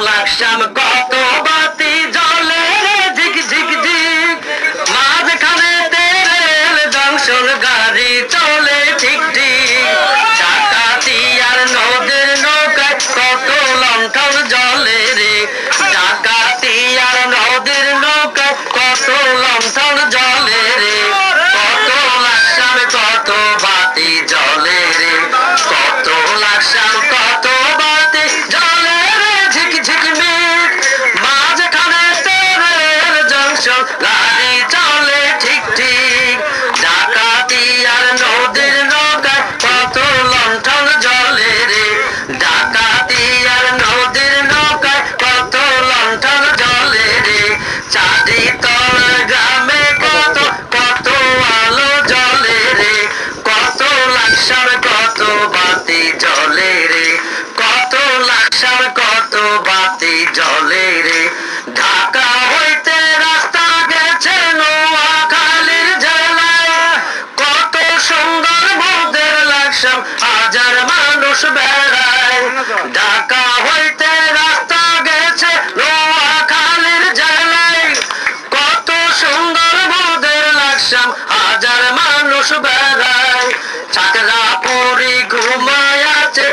লাকসাম কত বাতি জ্বলে রে ঝিক ঝিক ঝিক মাঝখানে তেল জংশন গাড়ি চলে ঠিক ঠিক ডাকাতিয়ার নদীর নৌকায় কত লণ্ঠন জ্বলে রে ডাকাতিয়ার নদীর নৌকায় কত লণ্ঠন জ্বলে রে কত লাকসাম কত বাতি জ্বলে রে কত লাকসাম কত বাতি জ্বলে রে ঝিক ঝিক মিক মাঝখানে তেলের জংশন গাড়ি চলে ঠিক ঠিক ডাকাতিয়ার নদীর নৌকায় কত লণ্ঠন জ্বলে রে ডাকাতিয়ার নদীর নৌকায় কত লণ্ঠন জ্বলে রে চাঁদিতলা গ্রামে কত কত আলো জ্বলে রে কত লাকসাম কত বাতি জ্বলে রে কত লাকসাম কত বাতি জ্বলে রে ঢাকা হইতে রাস্তা গেছে নোয়াখালীর জেলায় কত সুন্দর মোদের লাকসাম হাজার মানুষ বেড়ায় ঢাকা হইতে রাস্তা গেছে নোয়াখালীর জেলায় কত সুন্দর মোদের লাকসাম হাজার মানুষ বেড়ায় চাকরা পুরি ঘুমায় আছে